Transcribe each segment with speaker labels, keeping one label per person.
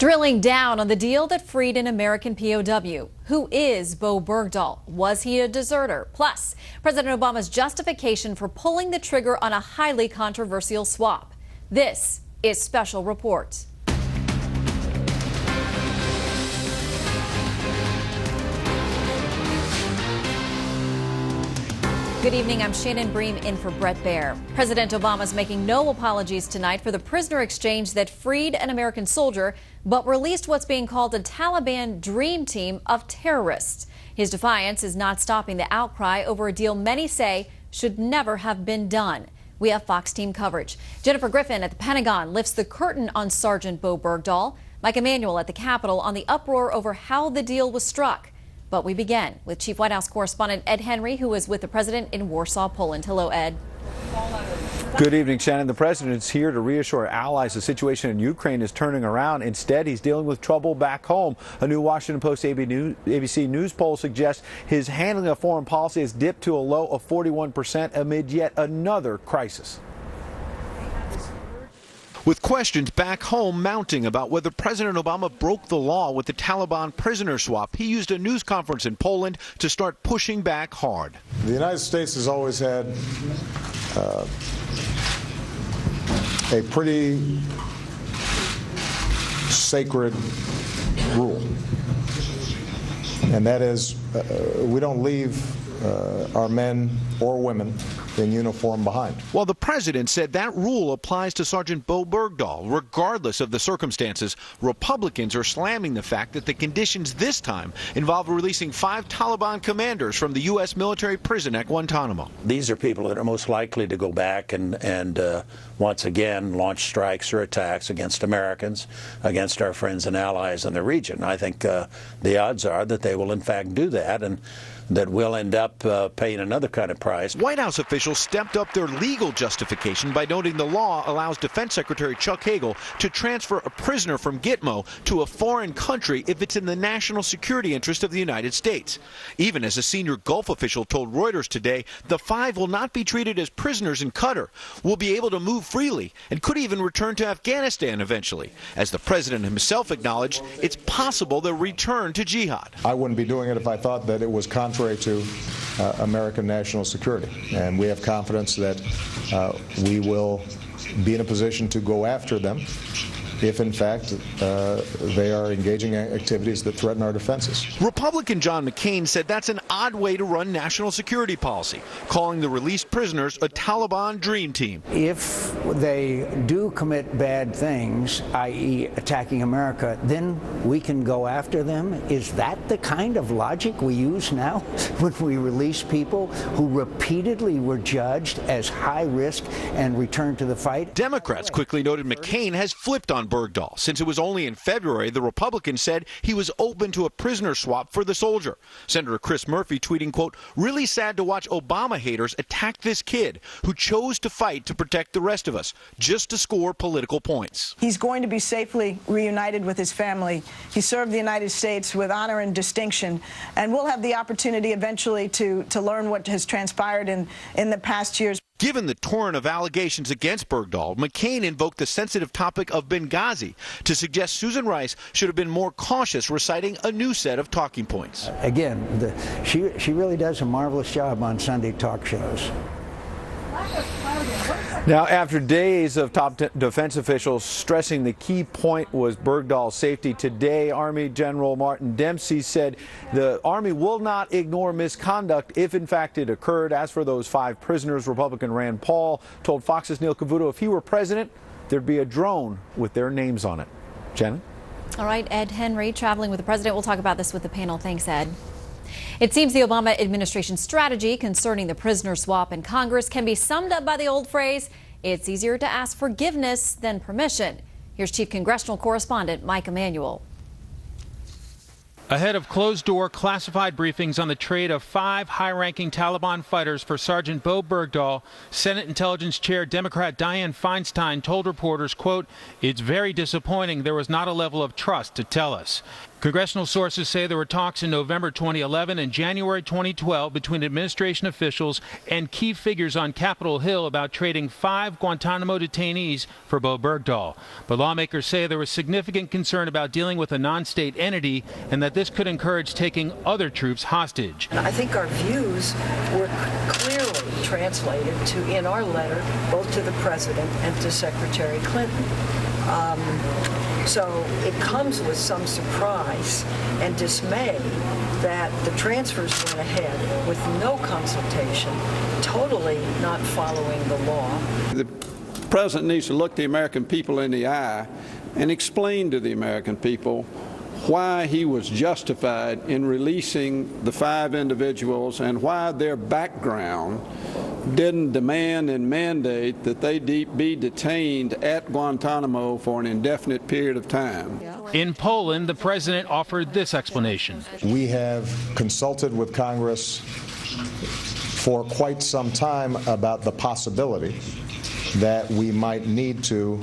Speaker 1: Drilling down on the deal that freed an American POW. Who is Bowe Bergdahl? Was he a deserter? Plus, President Obama's justification for pulling the trigger on a highly controversial swap. This is Special Report. Good evening, I'm Shannon Bream in for Brett Baer. President Obama's making no apologies tonight for the prisoner exchange that freed an American soldier, but released what's being called a Taliban dream team of terrorists. His defiance is not stopping the outcry over a deal many say should never have been done. We have Fox team coverage. Jennifer Griffin at the Pentagon lifts the curtain on Sergeant Bowe Bergdahl. Mike Emanuel at the Capitol on the uproar over how the deal was struck. But we begin with Chief White House correspondent Ed Henry, who is with the president in Warsaw, Poland. Hello, Ed.
Speaker 2: Good evening, Shannon. The president is here to reassure allies the situation in Ukraine is turning around. Instead, he's dealing with trouble back home. A new Washington Post ABC News poll suggests his handling of foreign policy has dipped to a low of 41% amid yet another crisis. With questions back home mounting about whether President Obama broke the law with the Taliban prisoner swap, he used a news conference in Poland to start pushing back hard.
Speaker 3: The United States has always had a pretty sacred rule, and that is we don't leave our men or women in uniform behind.
Speaker 2: Well, the president said that rule applies to Sergeant Bowe Bergdahl, regardless of the circumstances. Republicans are slamming the fact that the conditions this time involve releasing 5 Taliban commanders from the U.S. military prison at Guantanamo.
Speaker 4: These are people that are most likely to go back and once again launch strikes or attacks against Americans, against our friends and allies in the region. I think the odds are that they will in fact do that, and that we'll end up paying another kind of price.
Speaker 2: White House officials stepped up their legal justification by noting the law allows Defense Secretary Chuck Hagel to transfer a prisoner from Gitmo to a foreign country if it's in the national security interest of the United States. Even as a senior Gulf official told Reuters today, the 5 will not be treated as prisoners in Qatar, will be able to move freely, and could even return to Afghanistan eventually. As the president himself acknowledged, it's possible they'll return to jihad.
Speaker 3: I wouldn't be doing it if I thought that it was contrary to American national security, and we have confidence that we will be in a position to go after them if, in fact, they are engaging in activities that threaten our defenses.
Speaker 2: Republican John McCain said that's an odd way to run national security policy, calling the released prisoners a Taliban dream team.
Speaker 5: If they do commit bad things, i.e. attacking America, then we can go after them. Is that the kind of logic we use now when we release people who repeatedly were judged as high risk and returned to the fight?
Speaker 2: Democrats quickly noted McCain has flipped on Bergdahl. Since it was only in February, the Republican said he was open to a prisoner swap for the soldier. Senator Chris Murphy tweeting, quote, "Really sad to watch Obama haters attack this kid who chose to fight to protect the rest of us, just to score political points."
Speaker 6: He's going to be safely reunited with his family. He served the United States with honor and distinction, and we'll have the opportunity eventually to learn what has transpired in the past years.
Speaker 2: Given the torrent of allegations against Bergdahl, McCain invoked the sensitive topic of Benghazi to suggest Susan Rice should have been more cautious, reciting a new set of talking points.
Speaker 5: Again, she really does a marvelous job on Sunday talk shows.
Speaker 2: Now, after days of top defense officials stressing the key point was Bergdahl's safety, today Army General Martin Dempsey said the Army will not ignore misconduct if in fact it occurred. As for those 5 prisoners, Republican Rand Paul told Fox's Neil Cavuto if he were president, there'd be a drone with their names on it. Shannon?
Speaker 1: All right, Ed Henry traveling with the president. We'll talk about this with the panel. Thanks, Ed. It seems the Obama administration strategy concerning the prisoner swap in Congress can be summed up by the old phrase, it's easier to ask forgiveness than permission. Here's Chief Congressional Correspondent Mike Emanuel.
Speaker 7: Ahead of closed-door classified briefings on the trade of 5 high-ranking Taliban fighters for Sergeant Bowe Bergdahl, Senate Intelligence Chair Democrat Dianne Feinstein told reporters, quote, "It's very disappointing there was not a level of trust to tell us." Congressional sources say there were talks in November 2011 and January 2012 between administration officials and key figures on Capitol Hill about trading 5 Guantanamo detainees for Bowe Bergdahl. But lawmakers say there was significant concern about dealing with a non-state entity and that this could encourage taking other troops hostage.
Speaker 8: I think our views were clearly translated in our letter, both to the President and to Secretary Clinton. So it comes with some surprise and dismay that the transfers went ahead with no consultation, totally not following the law.
Speaker 9: The President needs to look the American people in the eye and explain to the American people why he was justified in releasing the 5 individuals and why their background didn't demand and mandate that they be detained at Guantanamo for an indefinite period of time.
Speaker 7: In Poland, the president offered this explanation.
Speaker 3: We have consulted with Congress for quite some time about the possibility that we might need to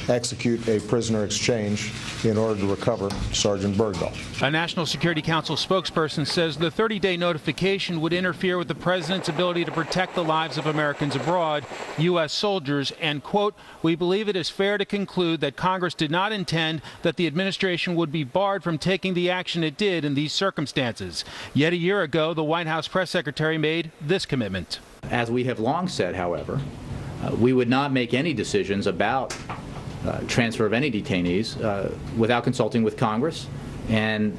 Speaker 3: execute a prisoner exchange in order to recover Sergeant Bergdahl.
Speaker 7: A National Security Council spokesperson says the 30-day notification would interfere with the president's ability to protect the lives of Americans abroad, U.S. soldiers, and, quote, "We believe it is fair to conclude that Congress did not intend that the administration would be barred from taking the action it did in these circumstances." Yet a year ago, the White House press secretary made this commitment.
Speaker 10: As we have long said, however, we would not make any decisions about transfer of any detainees without consulting with Congress and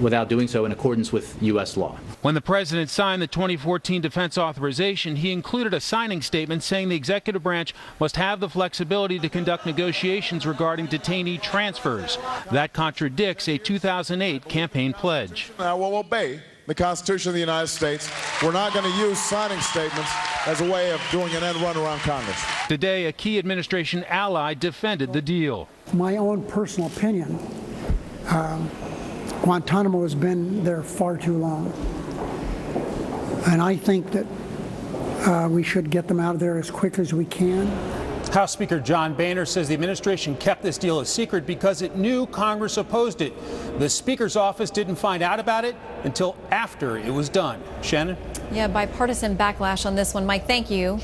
Speaker 10: without doing so in accordance with U.S. law.
Speaker 7: When the president signed the 2014 defense authorization, he included a signing statement saying the executive branch must have the flexibility to conduct negotiations regarding detainee transfers. That contradicts a 2008 campaign pledge.
Speaker 11: I will obey the Constitution of the United States. We're not going to use signing statements as a way of doing an end run around Congress.
Speaker 7: Today, a key administration ally defended the deal.
Speaker 12: My own personal opinion, Guantanamo has been there far too long. And I think that we should get them out of there as quick as we can.
Speaker 7: House Speaker John Boehner says the administration kept this deal a secret because it knew Congress opposed it. The Speaker's office didn't find out about it until after it was done. Shannon?
Speaker 1: Yeah, bipartisan backlash on this one. Mike, thank you.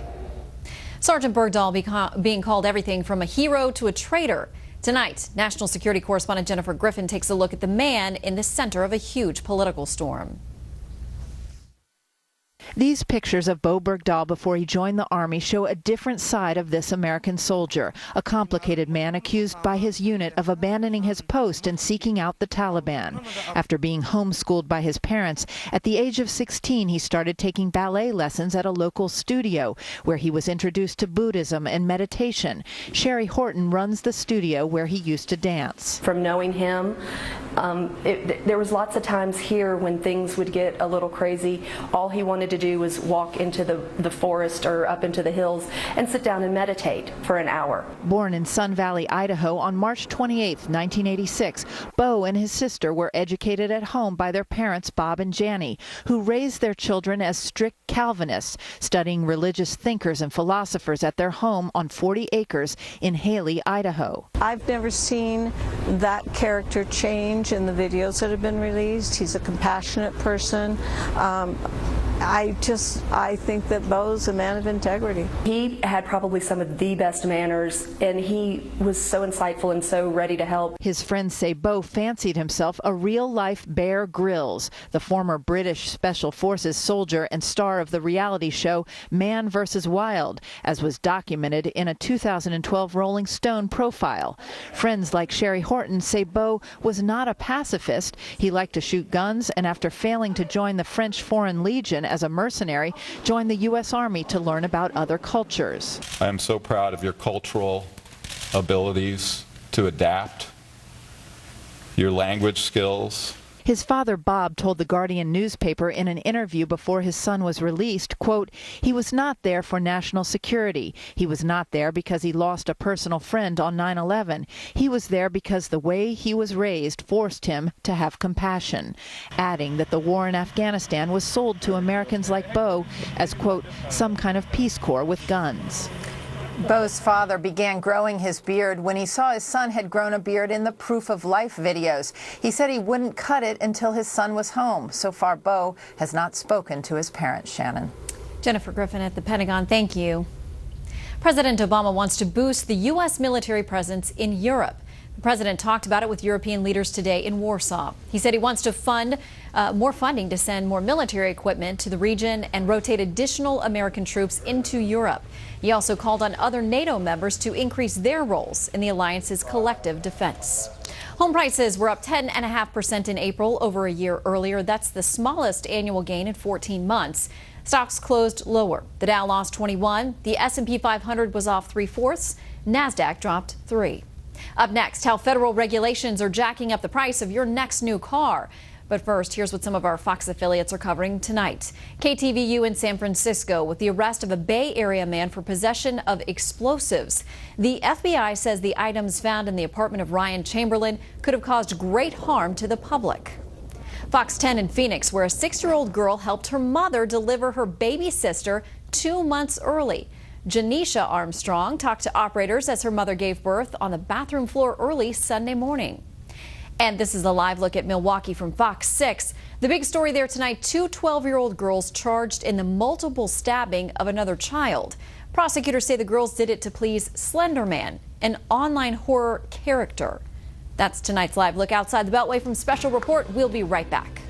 Speaker 1: Sergeant Bergdahl being called everything from a hero to a traitor. Tonight, national security correspondent Jennifer Griffin takes a look at the man in the center of a huge political storm.
Speaker 13: These pictures of Bowe Bergdahl before he joined the Army show a different side of this American soldier, a complicated man accused by his unit of abandoning his post and seeking out the Taliban. After being homeschooled by his parents, at the age of 16 he started taking ballet lessons at a local studio, where he was introduced to Buddhism and meditation. Sherry Horton runs the studio where he used to dance.
Speaker 14: From knowing him, there was lots of times here when things would get a little crazy. All he wanted to do was walk into the forest or up into the hills and sit down and meditate for an hour.
Speaker 13: Born in Sun Valley, Idaho on March 28, 1986, Bowe and his sister were educated at home by their parents Bob and Jannie, who raised their children as strict Calvinists, studying religious thinkers and philosophers at their home on 40 acres in Haley, Idaho.
Speaker 15: I've never seen that character change in the videos that have been released. He's a compassionate person. I think that Bowe's a man of integrity.
Speaker 14: He had probably some of the best manners, and he was so insightful and so ready to help.
Speaker 13: His friends say Bowe fancied himself a real-life Bear Grylls, the former British Special Forces soldier and star of the reality show Man vs. Wild, as was documented in a 2012 Rolling Stone profile. Friends like Sherry Horton say Bowe was not a pacifist. He liked to shoot guns, and after failing to join the French Foreign Legion as a mercenary, joined the U.S. Army to learn about other cultures.
Speaker 16: I am so proud of your cultural abilities to adapt, your language skills.
Speaker 13: His father, Bob, told the Guardian newspaper in an interview before his son was released, quote, "He was not there for national security. He was not there because he lost a personal friend on 9/11. He was there because the way he was raised forced him to have compassion," adding that the war in Afghanistan was sold to Americans like Bowe as, quote, "some kind of Peace Corps with guns."
Speaker 17: Bowe's father began growing his beard when he saw his son had grown a beard in the Proof of Life videos. He said he wouldn't cut it until his son was home. So far, Bowe has not spoken to his parents. Shannon.
Speaker 1: Jennifer Griffin at the Pentagon, thank you. President Obama wants to boost the U.S. military presence in Europe. The president talked about it with European leaders today in Warsaw. He said he wants to fund more funding to send more military equipment to the region and rotate additional American troops into Europe. He also called on other NATO members to increase their roles in the alliance's collective defense. Home prices were up 10.5% in April over a year earlier. That's the smallest annual gain in 14 months. Stocks closed lower. The Dow lost 21. The S&P 500 was off 3/4. NASDAQ dropped 3. Up next, how federal regulations are jacking up the price of your next new car. But first, here's what some of our Fox affiliates are covering tonight. KTVU in San Francisco with the arrest of a Bay Area man for possession of explosives. The FBI says the items found in the apartment of Ryan Chamberlain could have caused great harm to the public. Fox 10 in Phoenix, where a 6-year-old girl helped her mother deliver her baby sister 2 months early. Janisha Armstrong talked to operators as her mother gave birth on the bathroom floor early Sunday morning. And this is a live look at Milwaukee from Fox 6. The big story there tonight, 2 12-year-old girls charged in the multiple stabbing of another child. Prosecutors say the girls did it to please Slender Man, an online horror character. That's tonight's live look outside the Beltway from Special Report. We'll be right back.